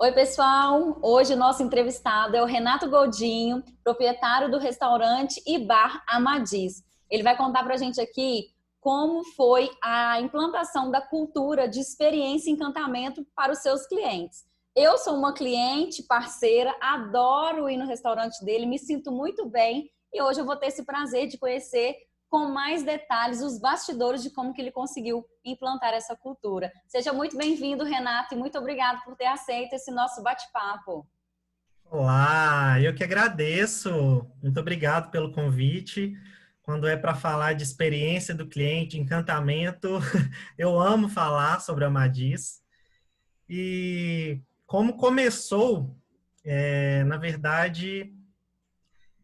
Oi, pessoal! Hoje o nosso entrevistado é o Renato Godinho, proprietário do restaurante e bar Amadis. Ele vai contar para a gente aqui como foi a implantação da cultura de experiência e encantamento para os seus clientes. Eu sou uma cliente, parceira, adoro ir no restaurante dele, me sinto muito bem e hoje eu vou ter esse prazer de conhecer com mais detalhes os bastidores de como que ele conseguiu implantar essa cultura. Seja muito bem-vindo, Renato, e muito obrigado por ter aceito esse nosso bate-papo. Olá, eu que agradeço. Muito obrigado pelo convite. Quando é para falar de experiência do cliente, encantamento, eu amo falar sobre a Madis. E como começou, na verdade,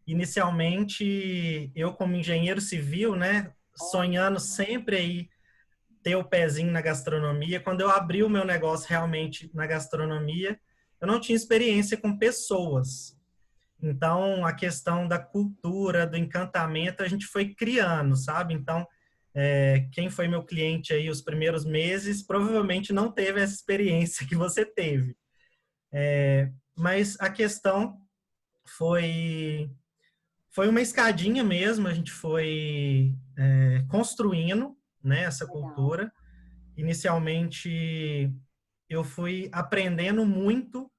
inicialmente eu como engenheiro civil, né, Olha, sonhando sempre aí ter o pezinho na gastronomia. Quando eu abri o meu negócio realmente na gastronomia, eu não tinha experiência com pessoas. Então, a questão da cultura, do encantamento, a gente foi criando, sabe? Então, quem foi meu cliente aí os primeiros meses, provavelmente não teve essa experiência que você teve. Mas a questão foi, foi uma escadinha mesmo, a gente foi construindo, né, essa legal. cultura. Inicialmente, eu fui aprendendo muito.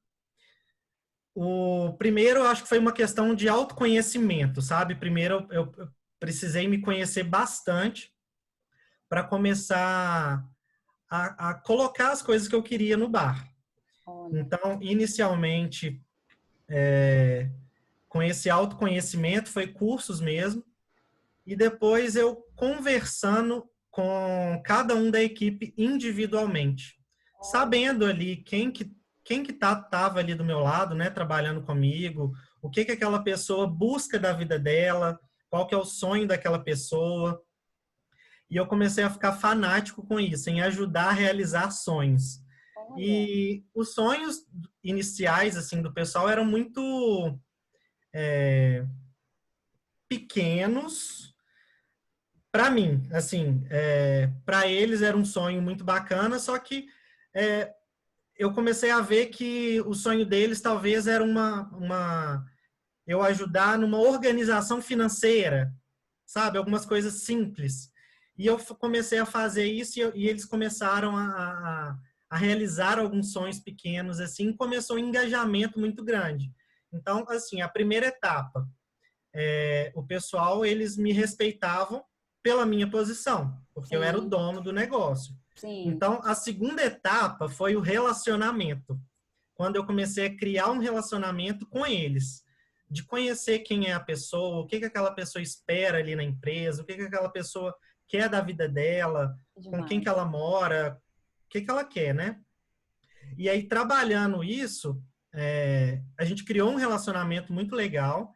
O primeiro, eu acho que foi uma questão de autoconhecimento, sabe? Primeiro, eu precisei me conhecer bastante para começar a colocar as coisas que eu queria no bar. Olha, Então, inicialmente, com esse autoconhecimento, foi cursos mesmo, e depois eu conversando com cada um da equipe individualmente, olha, sabendo ali tava ali do meu lado, né, trabalhando comigo, o que que aquela pessoa busca da vida dela, qual que é o sonho daquela pessoa. E eu comecei a ficar fanático com isso, em ajudar a realizar sonhos. olha. E os sonhos iniciais assim do pessoal eram muito pequenos para mim, assim, para eles era um sonho muito bacana, só que é, eu comecei a ver que o sonho deles talvez era eu ajudar numa organização financeira, sabe? Algumas coisas simples. E eu comecei a fazer isso e eles começaram a realizar alguns sonhos pequenos, assim, e começou um engajamento muito grande. Então, assim, a primeira etapa, o pessoal, eles me respeitavam pela minha posição, porque eu era o Sim, dono do negócio. sim, Então, a segunda etapa foi o relacionamento, quando eu comecei a criar um relacionamento com eles, de conhecer quem é a pessoa, o que que aquela pessoa espera ali na empresa, o que que aquela pessoa quer da vida dela, com quem que demais. ela mora, o que que ela quer, né? E aí, trabalhando isso, a gente criou um relacionamento muito legal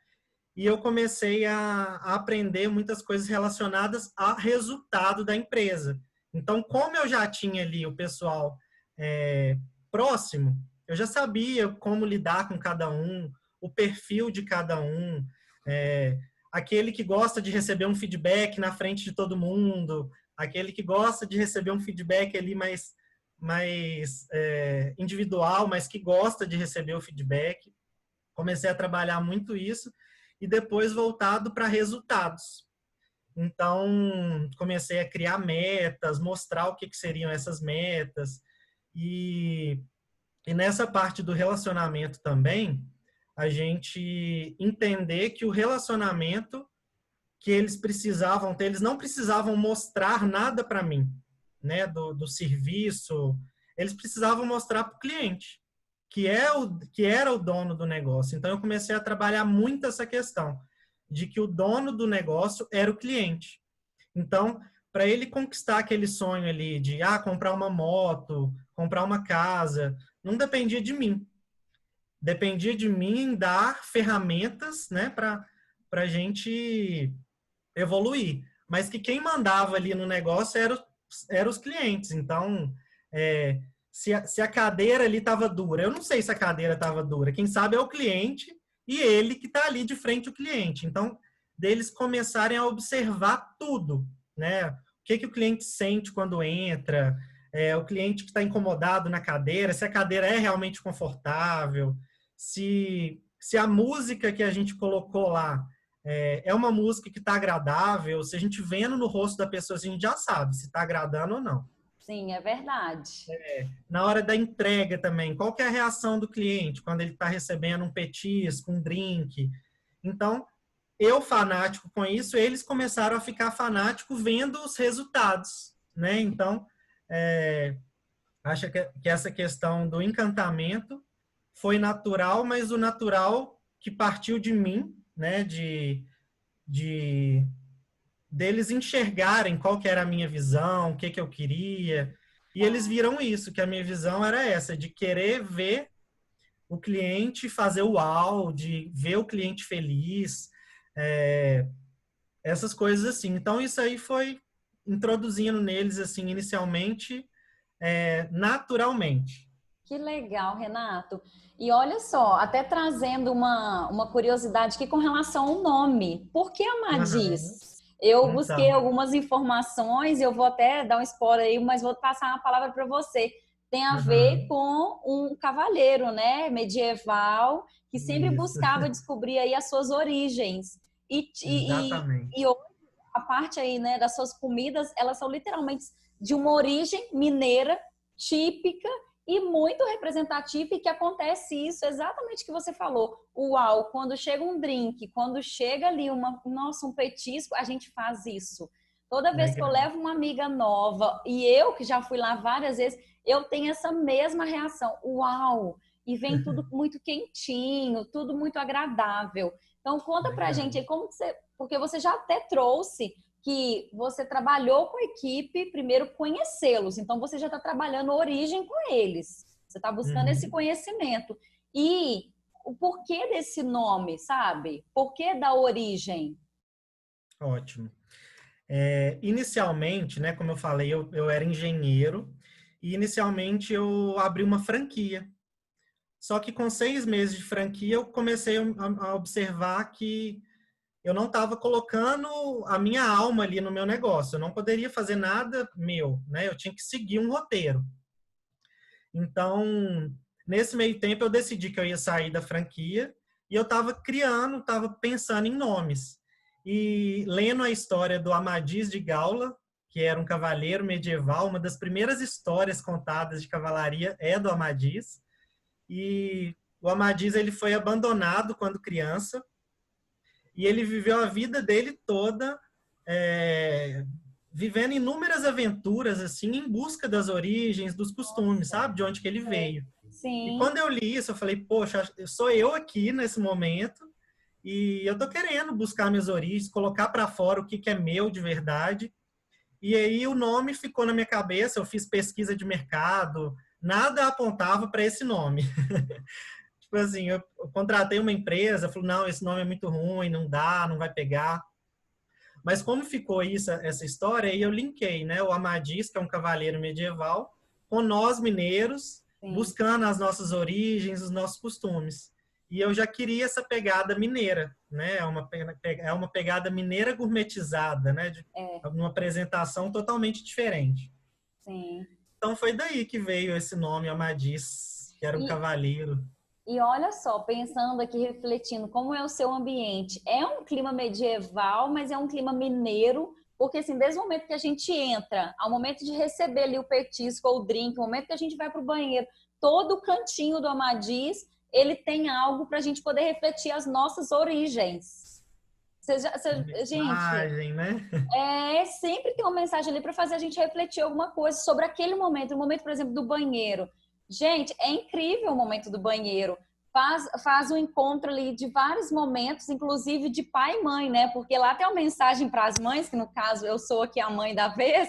e eu comecei a aprender muitas coisas relacionadas ao resultado da empresa. Então, como eu já tinha ali o pessoal é, próximo, eu já sabia como lidar com cada um, o perfil de cada um, é, aquele que gosta de receber um feedback na frente de todo mundo, aquele que gosta de receber um feedback ali mais individual, mas que gosta de receber o feedback. Comecei a trabalhar muito isso e depois voltado para resultados. Então, comecei a criar metas, mostrar o que, que seriam essas metas. E, e nessa parte do relacionamento também, a gente entender que o relacionamento que eles precisavam ter, eles não precisavam mostrar nada para mim, né, do serviço, eles precisavam mostrar para o cliente, que era o dono do negócio. Então eu comecei a trabalhar muito essa questão de que o dono do negócio era o cliente. Então, para ele conquistar aquele sonho ali de comprar uma moto, comprar uma casa, não dependia de mim. Dependia de mim dar ferramentas, né, para a gente evoluir. Mas que quem mandava ali no negócio eram os clientes. Então, se a cadeira ali estava dura, eu não sei se a cadeira estava dura. Quem sabe é o cliente e ele que está ali de frente ao cliente. Então, deles começarem a observar tudo, né? O que que o cliente sente quando entra, o cliente que está incomodado na cadeira, se a cadeira é realmente confortável, se a música que a gente colocou lá é uma música que está agradável, se a gente vendo no rosto da pessoa, a gente já sabe se está agradando ou não. Sim, é verdade. Na hora da entrega também, qual que é a reação do cliente quando ele está recebendo um petisco, um drink? Então, eu fanático com isso, eles começaram a ficar fanáticos vendo os resultados, né? Então, acho que essa questão do encantamento foi natural, mas o natural que partiu de mim, né? De deles enxergarem qual que era a minha visão, o que que eu queria, e eles viram isso, que a minha visão era essa, de querer ver o cliente fazer o uau, de ver o cliente feliz, essas coisas assim. Então, isso aí foi introduzindo neles, assim, inicialmente, naturalmente. Que legal, Renato. E olha só, até trazendo uma curiosidade aqui com relação ao nome. Por que Uhum. Amadis? Eu busquei Então, algumas informações, eu vou até dar um spoiler aí, mas vou passar a palavra para você. Tem a ver uhum. com um cavalheiro, né, medieval, que sempre Isso, buscava descobrir aí as suas origens. E exatamente. hoje, a parte aí, né, das suas comidas, elas são literalmente de uma origem mineira típica e muito representativa, e que acontece isso exatamente que você falou. Uau, quando chega um drink, quando chega ali um petisco, a gente faz isso. Toda vez que eu Legal. levo uma amiga nova, e eu que já fui lá várias vezes, eu tenho essa mesma reação. Uau! E vem tudo muito quentinho, tudo muito agradável. Então conta pra gente Legal. aí como que você, porque você já até trouxe que você trabalhou com a equipe, primeiro conhecê-los, então você já está trabalhando a origem com eles, você está buscando esse Uhum. conhecimento. E o porquê desse nome, sabe? Porquê da origem? Ótimo. Inicialmente, né, como eu falei, eu era engenheiro e inicialmente eu abri uma franquia. Só que com 6 meses de franquia eu comecei a observar que eu não estava colocando a minha alma ali no meu negócio. Eu não poderia fazer nada meu, né? Eu tinha que seguir um roteiro. Então, nesse meio tempo, eu decidi que eu ia sair da franquia e eu estava criando, estava pensando em nomes. E lendo a história do Amadis de Gaula, que era um cavaleiro medieval, uma das primeiras histórias contadas de cavalaria é do Amadis. E o Amadis ele foi abandonado quando criança e ele viveu a vida dele toda é, vivendo inúmeras aventuras assim em busca das origens, dos costumes, sabe, de onde que ele veio. E Sim, quando eu li isso, eu falei, poxa, sou eu aqui nesse momento e eu tô querendo buscar minhas origens, colocar para fora o que que é meu de verdade. E aí o nome ficou na minha cabeça, eu fiz pesquisa de mercado, nada apontava para esse nome. Tipo assim, eu contratei uma empresa, falou, não, esse nome é muito ruim, não dá, não vai pegar. Mas como ficou isso, essa história, aí eu linkei, né? O Amadis, que é um cavaleiro medieval, com nós mineiros, sim. buscando as nossas origens, os nossos costumes. E eu já queria essa pegada mineira, né? É uma pegada mineira gourmetizada, né? De É, uma apresentação totalmente diferente. sim. Então foi daí que veio esse nome Amadis, que era o E, cavaleiro. e olha só, pensando aqui, refletindo, como é o seu ambiente? É um clima medieval, mas é um clima mineiro, porque assim, desde o momento que a gente entra, ao momento de receber ali o petisco ou o drink, o momento que a gente vai para o banheiro, todo o cantinho do Amadis, ele tem algo para a gente poder refletir as nossas origens. Uma Gente, mensagem, né? sempre tem uma mensagem ali para fazer a gente refletir alguma coisa sobre aquele momento, o momento, por exemplo, do banheiro. Gente, é incrível o momento do banheiro. Faz um encontro ali de vários momentos, inclusive de pai e mãe, né? Porque lá tem uma mensagem para as mães, que no caso eu sou aqui a mãe da vez,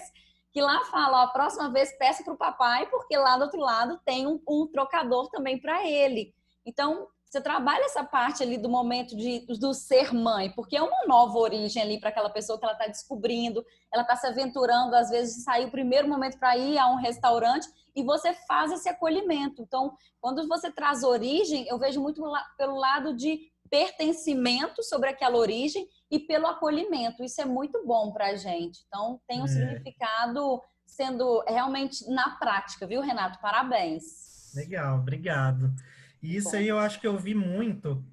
que lá fala, ó, a próxima vez peça para o papai, porque lá do outro lado tem um trocador também para ele. Então, você trabalha essa parte ali do momento do ser mãe, porque é uma nova origem ali para aquela pessoa que ela está descobrindo, ela está se aventurando, às vezes sair o primeiro momento para ir a um restaurante e você faz esse acolhimento. Então, quando você traz origem, eu vejo muito pelo lado de pertencimento sobre aquela origem e pelo acolhimento. Isso é muito bom para a gente. Então, tem um É, significado sendo realmente na prática, viu, Renato? Parabéns. Legal, obrigado. E isso Bom, aí eu acho que eu vi muito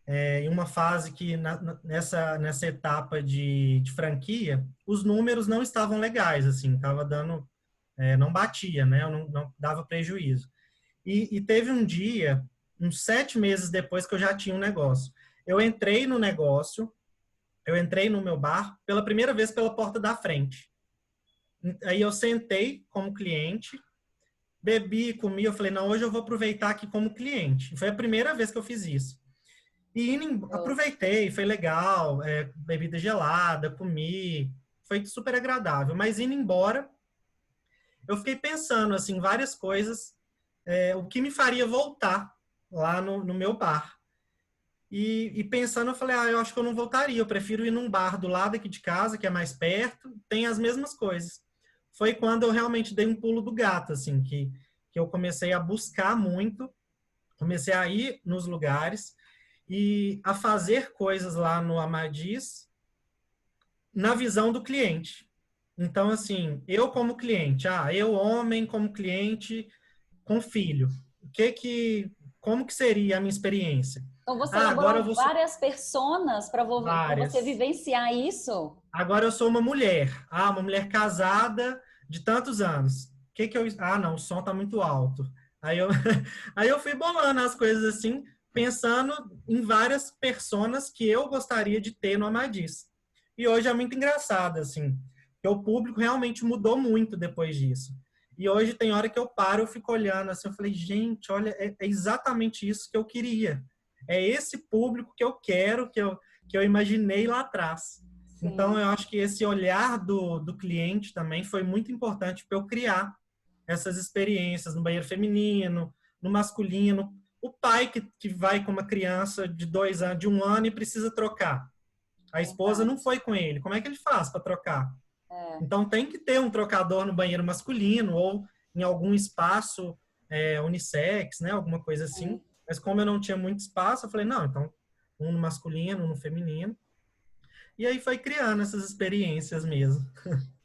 em uma fase que nessa etapa de franquia, os números não estavam legais, assim, tava dando, não batia, né? Eu não dava prejuízo. E teve um dia, uns 7 meses depois que eu já tinha um negócio. Eu entrei no negócio, eu entrei no meu bar pela primeira vez pela porta da frente. Aí eu sentei como cliente, bebi, comi, eu falei, não, hoje eu vou aproveitar aqui como cliente. Foi a primeira vez que eu fiz isso. E aproveitei, foi legal, bebida gelada, comi, foi super agradável. Mas indo embora, eu fiquei pensando, assim, várias coisas, o que me faria voltar lá no meu bar. E pensando, eu falei, eu acho que eu não voltaria, eu prefiro ir num bar do lado aqui de casa, que é mais perto, tem as mesmas coisas. Foi quando eu realmente dei um pulo do gato, assim, que eu comecei a buscar muito, comecei a ir nos lugares e a fazer coisas lá no Amadis na visão do cliente. Então, assim, eu como cliente, eu homem como cliente com filho, como que seria a minha experiência? então você Agora eu elaborou vou ser várias personas para você várias. vivenciar isso? Agora eu sou uma mulher. Uma mulher casada de tantos anos. Que eu. Não, o som tá muito alto. Aí eu, aí eu fui bolando as coisas assim, pensando em várias personas que eu gostaria de ter no Amadis. E hoje é muito engraçado, assim, que o público realmente mudou muito depois disso. E hoje tem hora que eu paro, eu fico olhando assim, eu falei, gente, olha, é exatamente isso que eu queria. É esse público que eu quero, que eu imaginei lá atrás. Então, Sim. eu acho que esse olhar do cliente também foi muito importante para eu criar essas experiências no banheiro feminino, no masculino. O pai que vai com uma criança de 2 anos, de 1 ano e precisa trocar. A esposa não Verdade. foi com ele. Como é que ele faz para trocar? É, Então, tem que ter um trocador no banheiro masculino ou em algum espaço unissex, né? Alguma coisa assim. sim. Mas como eu não tinha muito espaço, eu falei, não, então um no masculino, um no feminino. E aí foi criando essas experiências mesmo.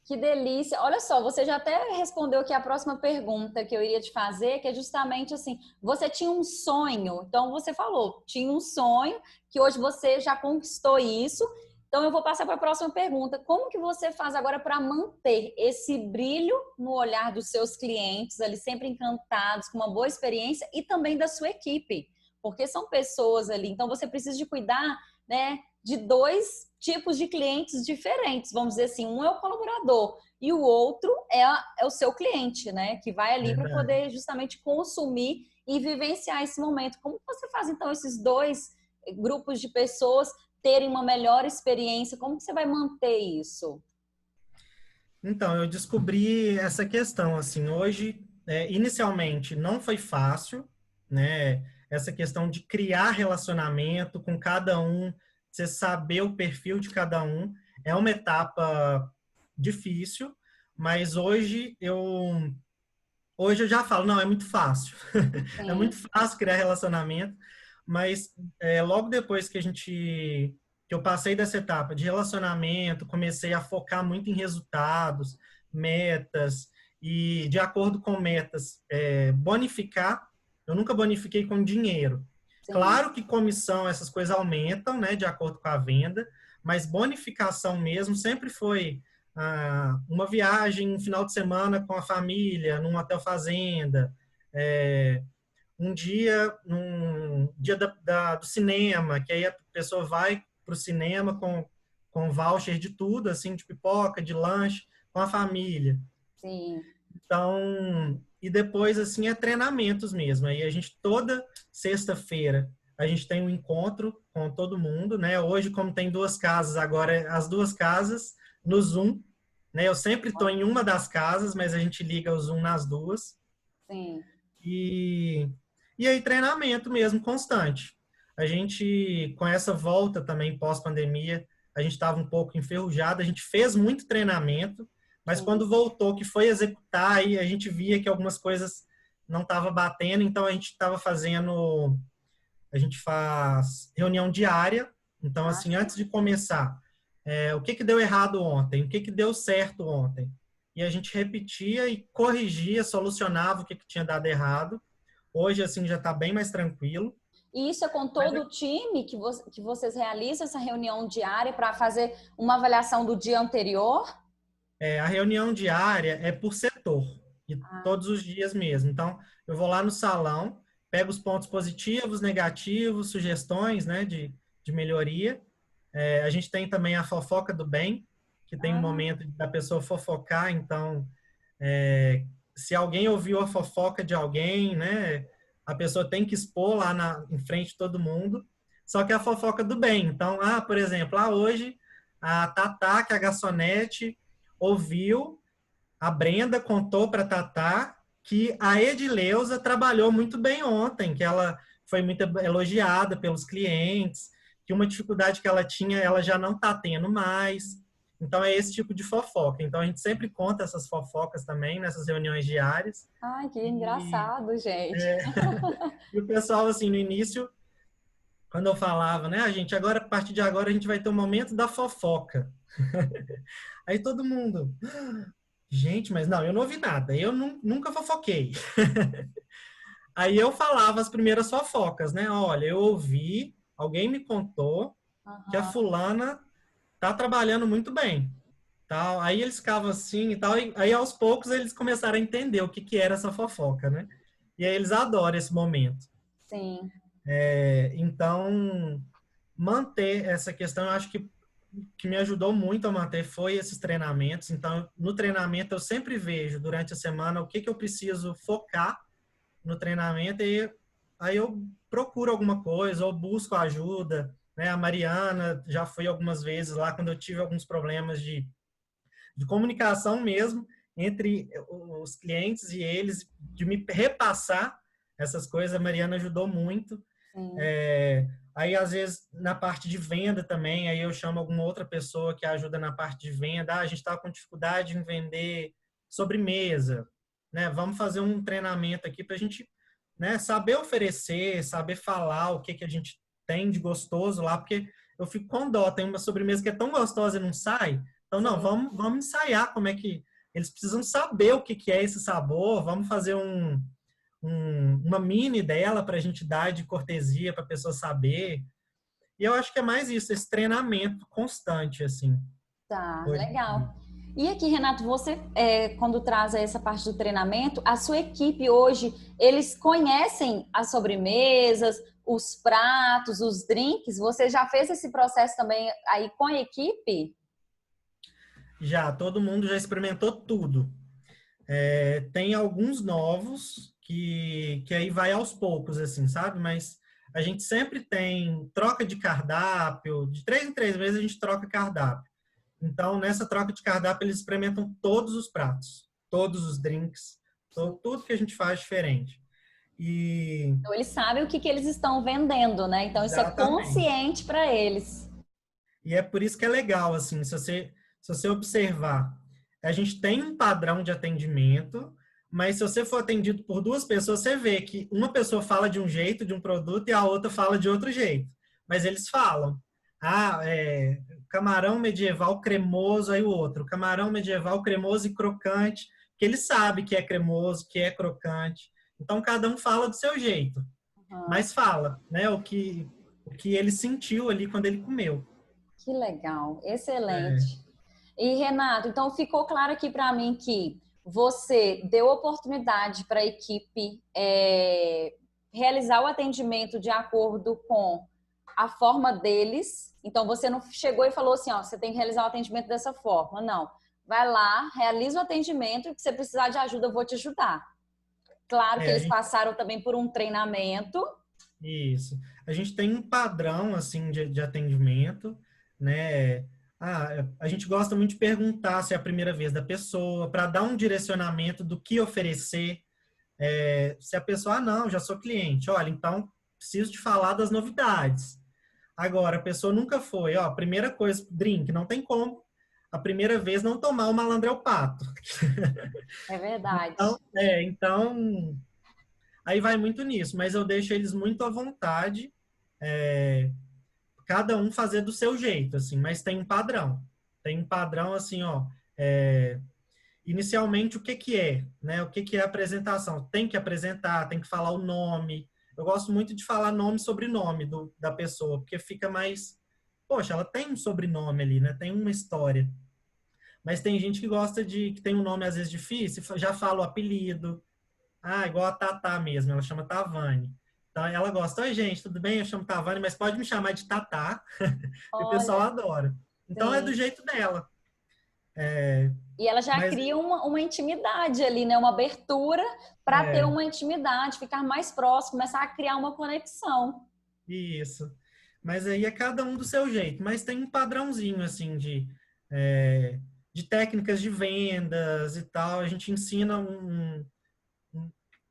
Que delícia. Olha só, você já até respondeu aqui a próxima pergunta que eu iria te fazer, que é justamente assim, você tinha um sonho, então você falou, tinha um sonho, que hoje você já conquistou isso. Então eu vou passar para a próxima pergunta. Como que você faz agora para manter esse brilho no olhar dos seus clientes, ali sempre encantados, com uma boa experiência e também da sua equipe? Porque são pessoas ali, então você precisa de cuidar, né, de dois tipos de clientes diferentes, vamos dizer assim, um é o colaborador e o outro é o seu cliente, né? Que vai ali para Verdade. poder justamente consumir e vivenciar esse momento. Como você faz então esses dois grupos de pessoas terem uma melhor experiência? Como que você vai manter isso? Então, eu descobri essa questão, assim, hoje, inicialmente não foi fácil, né? Essa questão de criar relacionamento com cada um, você saber o perfil de cada um, é uma etapa difícil, mas hoje eu já falo, não, é muito fácil. É muito Sim, fácil criar relacionamento, mas logo depois que eu passei dessa etapa de relacionamento, comecei a focar muito em resultados, metas, e de acordo com metas, bonificar. Eu nunca bonifiquei com dinheiro. sim. Claro que comissão, essas coisas aumentam, né, de acordo com a venda, mas bonificação mesmo sempre foi uma viagem, um final de semana com a família, num hotel fazenda, um dia do cinema, que aí a pessoa vai para o cinema com voucher de tudo, assim, de pipoca, de lanche, com a família. Sim. Então, e depois, assim, é treinamentos mesmo. Aí a gente, toda sexta-feira, a gente tem um encontro com todo mundo, né? Hoje, como tem 2 casas, agora as 2 casas no Zoom, né? Eu sempre estou em uma das casas, mas a gente liga o Zoom nas duas. Sim. E, e aí, treinamento mesmo, constante. A gente, com essa volta também pós-pandemia, a gente estava um pouco enferrujado, a gente fez muito treinamento, mas Sim. quando voltou, que foi executar, aí a gente via que algumas coisas não estavam batendo, então a gente faz reunião diária, então, Ah, assim, antes de começar, o que deu errado ontem, o que deu certo ontem, e a gente repetia e corrigia, solucionava o que tinha dado errado. Hoje, assim, já está bem mais tranquilo. E isso é com Mas todo o time que vocês realizam essa reunião diária para fazer uma avaliação do dia anterior? a reunião diária é por setor, e Ah, todos os dias mesmo. Então, eu vou lá no salão, pego os pontos positivos, negativos, sugestões, né, de melhoria. A gente tem também a fofoca do bem, que tem um ah, momento da pessoa fofocar. Então, é, se alguém ouviu a fofoca de alguém, né, a pessoa tem que expor lá em frente de todo mundo. Só que é a fofoca do bem. Então, por exemplo, hoje a Tatá, que é a garçonete, ouviu, a Brenda contou para a Tatá que a Edileuza trabalhou muito bem ontem, que ela foi muito elogiada pelos clientes, que uma dificuldade que ela tinha, ela já não está tendo mais. Então, é esse tipo de fofoca. Então, a gente sempre conta essas fofocas também nessas reuniões diárias. ai, que E, engraçado, gente. e o pessoal, assim, no início, quando eu falava, né, gente, agora, a partir de agora, a gente vai ter um momento da fofoca. Aí todo mundo, gente, mas não, eu não ouvi nada, eu nunca fofoquei. Aí eu falava as primeiras fofocas, né? Olha, eu ouvi, alguém me contou que a Aham, fulana tá trabalhando muito bem. Tal. Aí eles ficavam assim e tal. Aí aos poucos eles começaram a entender o que era essa fofoca, né? E aí eles adoram esse momento. sim. Então, manter essa questão, eu acho que me ajudou muito a manter foi esses treinamentos. Então, no treinamento eu sempre vejo durante a semana o que eu preciso focar no treinamento e aí eu procuro alguma coisa ou busco ajuda, né? A Mariana já foi algumas vezes lá quando eu tive alguns problemas de comunicação mesmo entre os clientes e eles, de me repassar essas coisas. A Mariana ajudou muito. Sim. Aí, às vezes, na parte de venda também, aí eu chamo alguma outra pessoa que ajuda na parte de venda. A gente está com dificuldade em vender sobremesa, né? Vamos fazer um treinamento aqui para a gente, né, saber oferecer, saber falar o que a gente tem de gostoso lá, porque eu fico com dó. Tem uma sobremesa que é tão gostosa e não sai. Então, não, Sim. vamos ensaiar como é que... Eles precisam saber o que é esse sabor. Vamos fazer uma mini dela para a gente dar de cortesia para a pessoa saber. E eu acho que é mais isso, esse treinamento constante, assim. Tá, Hoje em dia. legal. E aqui, Renato, você, quando traz essa parte do treinamento, a sua equipe hoje, eles conhecem as sobremesas, os pratos, os drinks? Você já fez esse processo também aí com a equipe? Já, todo mundo já experimentou tudo. Tem alguns novos que aí vai aos poucos, assim, sabe? Mas a gente sempre tem troca de cardápio, de 3 em 3 meses a gente troca cardápio. Então, nessa troca de cardápio, eles experimentam todos os pratos, todos os drinks, Sim. tudo que a gente faz diferente. E Então, eles sabem o que que eles estão vendendo, né? Então, isso é exatamente. consciente para eles. E é por isso que é legal, assim, se você observar, a gente tem um padrão de atendimento, mas se você for atendido por duas pessoas, você vê que uma pessoa fala de um jeito, de um produto, e a outra fala de outro jeito. Mas eles falam, camarão medieval cremoso, aí o outro, camarão medieval cremoso e crocante, que ele sabe que é cremoso, que é crocante. Então, cada um fala do seu jeito, Aham. mas fala, né, o que ele sentiu ali quando ele comeu. Que legal, É, excelente. E Renato, então ficou claro aqui para mim que você deu oportunidade para a equipe realizar o atendimento de acordo com a forma deles. Então você não chegou e falou assim, ó, você tem que realizar o atendimento dessa forma. Não. Vai lá, realiza o atendimento e se você precisar de ajuda, eu vou te ajudar. Claro que a eles gente, passaram também por um treinamento. isso. A gente tem um padrão, assim, de atendimento, né? A gente gosta muito de perguntar se é a primeira vez da pessoa, para dar um direcionamento do que oferecer. Se a pessoa, não, já sou cliente, olha, então preciso te falar das novidades. Agora, a pessoa nunca foi, ó, primeira coisa, drink, não tem como. A primeira vez não tomar o malandro é o pato. É verdade. Então, aí vai muito nisso, mas eu deixo eles muito à vontade, é, cada um fazer do seu jeito, assim, mas tem um padrão. Tem um padrão, assim, ó, é, inicialmente, o que que é, né? O que que é a apresentação? Tem que apresentar, tem que falar o nome. Eu gosto muito de falar nome e sobrenome da pessoa, porque fica mais... Poxa, ela tem um sobrenome ali, né? Tem uma história. Mas tem gente que gosta que tem um nome às vezes difícil, já fala o apelido. Ah, igual a Tatá mesmo, ela chama Tavani. Então ela gosta, oi gente, tudo bem? Eu chamo Tavani, mas pode me chamar de Tatá. E o pessoal Olha, adora. Então é do sim. jeito dela. É, E ela já mas cria uma intimidade ali, né? Uma abertura para ter é uma intimidade, ficar mais próximo, começar a criar uma conexão. isso. Mas aí é cada um do seu jeito. Mas tem um padrãozinho assim é, de técnicas de vendas e tal. A gente ensina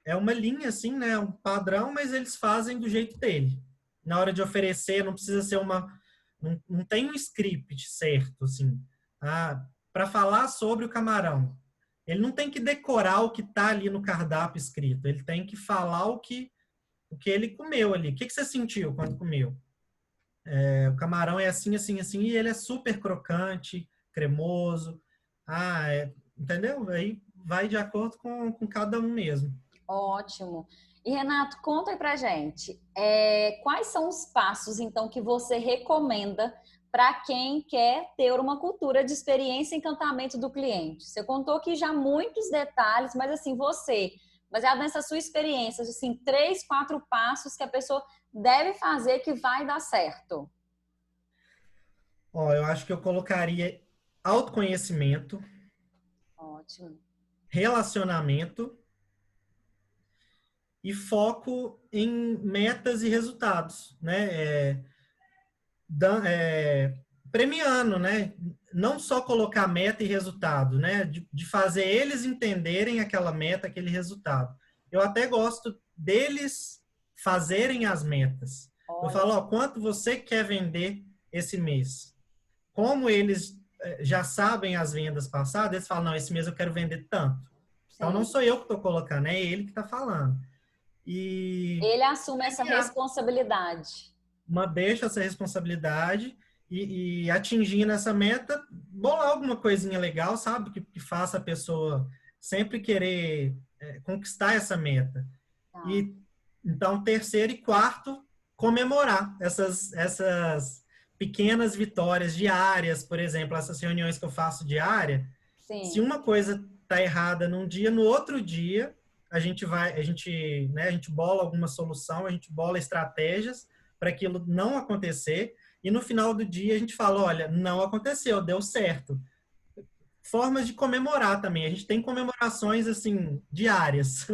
é uma linha assim, né? Um padrão, mas eles fazem do jeito dele. Na hora de oferecer, não precisa ser não tem um script certo, assim. Ah, para falar sobre o camarão. Ele não tem que decorar o que está ali no cardápio escrito. Ele tem que falar o que ele comeu ali. O que você sentiu quando comeu? O camarão é assim, assim, assim, e ele é super crocante, cremoso. Entendeu? Aí vai de acordo com cada um mesmo. Ótimo. E Renato, conta aí pra gente, quais são os passos, então, que você recomenda para quem quer ter uma cultura de experiência e encantamento do cliente? Você contou que já muitos detalhes, mas assim, baseado nessa sua experiência, assim, 3, 4 passos que a pessoa deve fazer que vai dar certo. Ó, eu acho que eu colocaria autoconhecimento, Ótimo. relacionamento e foco em metas e resultados, né? Premiando, né? Não só colocar meta e resultado, né? De fazer eles entenderem aquela meta, aquele resultado. Eu até gosto deles fazerem as metas. Eu Olha, falo, ó, quanto você quer vender esse mês? Como eles já sabem as vendas passadas, eles falam, não, esse mês eu quero vender tanto. Então não sim. sou eu que estou colocando, é ele que está falando. E Ele assume essa premiar, responsabilidade. deixa essa responsabilidade e atingindo essa meta, bolar alguma coisinha legal, sabe? Que faça a pessoa sempre querer conquistar essa meta. Tá. E então, terceiro e quarto, comemorar essas pequenas vitórias diárias, por exemplo, essas reuniões que eu faço diária. Se Sim. uma coisa está errada num dia, no outro dia a gente bola alguma solução, a gente bola estratégias para aquilo não acontecer. E no final do dia a gente fala, olha, não aconteceu, deu certo. Formas de comemorar também. A gente tem comemorações assim diárias.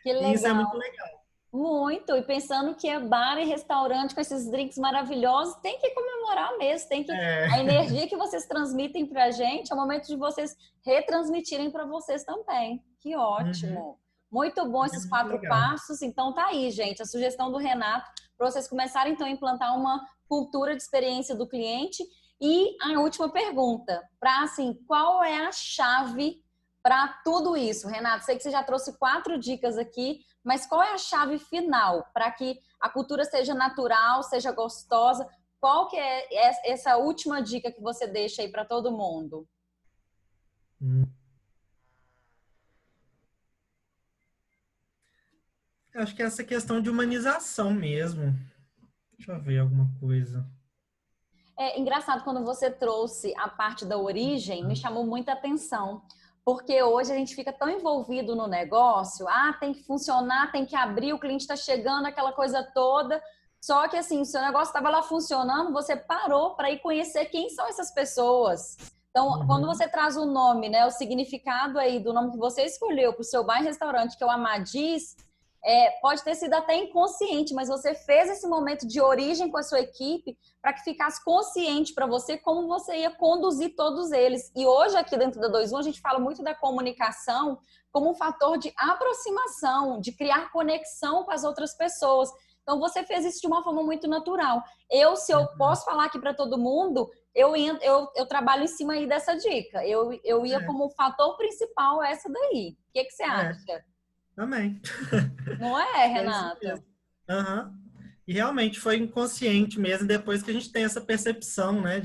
Que E isso é legal. muito legal. Muito. E pensando que é bar e restaurante com esses drinks maravilhosos, tem que comemorar mesmo. Tem que a É, energia que vocês transmitem para a gente é o momento de vocês retransmitirem para vocês também. Que uhum, ótimo. Muito bom é esses muito 4 legal. passos. Então tá aí, gente, a sugestão do Renato para vocês começarem então a implantar uma cultura de experiência do cliente. E a última pergunta, para assim, qual é a chave para tudo isso? Renato, sei que você já trouxe 4 dicas aqui, mas qual é a chave final para que a cultura seja natural, seja gostosa? Qual que é essa última dica que você deixa aí para todo mundo? Hum. Acho que é essa questão de humanização mesmo. Deixa eu ver alguma coisa. É engraçado quando você trouxe a parte da origem, me chamou muita atenção, porque hoje a gente fica tão envolvido no negócio, tem que funcionar, tem que abrir, o cliente está chegando, aquela coisa toda. Só que assim, o seu negócio estava lá funcionando, você parou para ir conhecer quem são essas pessoas. Então, quando Uhum, você traz o nome, né, o significado aí do nome que você escolheu para o seu bar e restaurante, que é o Amadis, pode ter sido até inconsciente, mas você fez esse momento de origem com a sua equipe para que ficasse consciente para você como você ia conduzir todos eles. E hoje, aqui dentro da 21, a gente fala muito da comunicação como um fator de aproximação, de criar conexão com as outras pessoas. Então, você fez isso de uma forma muito natural. Se eu posso falar aqui para todo mundo, eu trabalho em cima aí dessa dica. Eu ia é, como fator principal essa daí. O que você é, acha? também. Não é, É isso Renato? mesmo. Aham. E realmente foi inconsciente mesmo, depois que a gente tem essa percepção, né?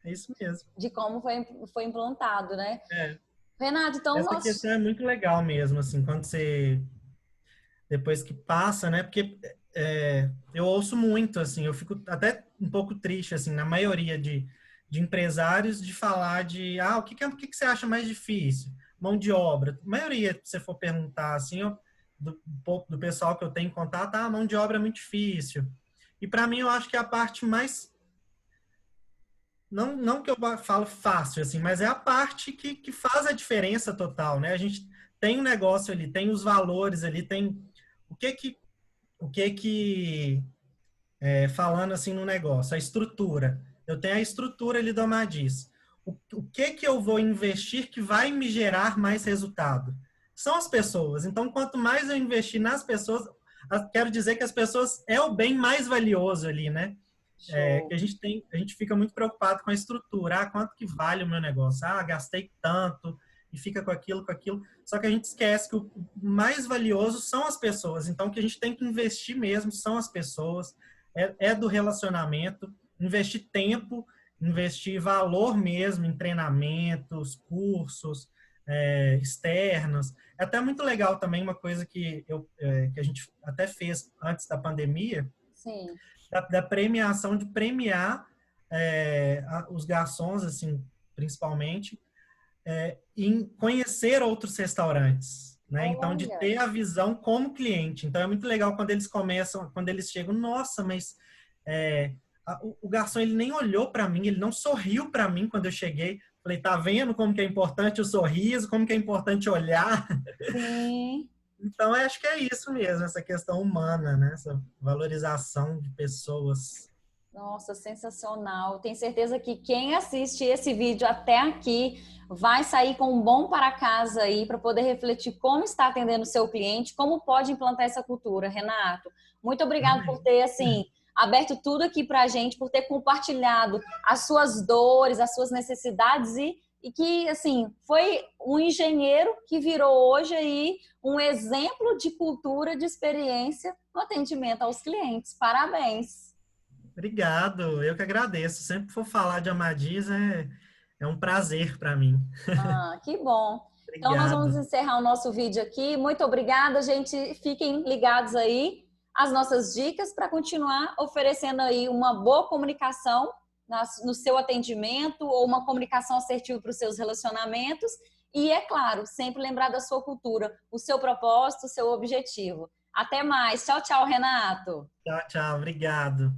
É isso mesmo. de como foi implantado, né? É. Renato, então Essa nós... questão é muito legal mesmo, assim, quando você, depois que passa, né? Porque eu ouço muito, assim, eu fico até um pouco triste, assim, na maioria de empresários, de falar de, o que que você acha mais difícil? Mão de obra. A maioria, se você for perguntar, assim, do pessoal que eu tenho contato, mão de obra é muito difícil. E para mim, eu acho que é a parte mais, não que eu falo fácil, assim, mas é a parte que faz a diferença total, né? A gente tem um negócio ali, tem os valores ali, tem o que que, falando assim no negócio, a estrutura. Eu tenho a estrutura ali do Amadis. O que que eu vou investir que vai me gerar mais resultado? São as pessoas. Então, quanto mais eu investir nas pessoas, quero dizer que as pessoas é o bem mais valioso ali, né? Que Show. a gente fica muito preocupado com a estrutura. Quanto que vale o meu negócio? Gastei tanto e fica com aquilo, com aquilo. Só que a gente esquece que o mais valioso são as pessoas. Então, o que a gente tem que investir mesmo são as pessoas, do relacionamento, investir tempo, investir valor mesmo em treinamentos, cursos, externos. É até muito legal também uma coisa que a gente até fez antes da pandemia, Sim. da premiação, de premiar os garçons, assim, principalmente, em conhecer outros restaurantes, né? Então, de Olha. ter a visão como cliente. Então, é muito legal quando eles começam, quando eles chegam, nossa, mas o garçom, ele nem olhou para mim, ele não sorriu para mim quando eu cheguei. Falei, tá vendo como que é importante o sorriso, como que é importante olhar? Sim. Então, eu acho que é isso mesmo, essa questão humana, né? Essa valorização de pessoas. Nossa, sensacional. Tenho certeza que quem assiste esse vídeo até aqui vai sair com um bom para casa aí para poder refletir como está atendendo o seu cliente, como pode implantar essa cultura. Renato, muito obrigado por Amém. ter assim aberto tudo aqui para a gente, por ter compartilhado as suas dores, as suas necessidades e que assim foi um engenheiro que virou hoje aí um exemplo de cultura, de experiência no atendimento aos clientes. Parabéns. Obrigado, eu que agradeço. Sempre que for falar de Amadis, é um prazer para mim. Ah, que bom. Então, nós vamos Obrigado. encerrar o nosso vídeo aqui. Muito obrigada, gente. Fiquem ligados aí às nossas dicas para continuar oferecendo aí uma boa comunicação no seu atendimento ou uma comunicação assertiva para os seus relacionamentos. E, é claro, sempre lembrar da sua cultura, o seu propósito, o seu objetivo. Até mais. Tchau, tchau, Renato. Tchau, tchau. Obrigado.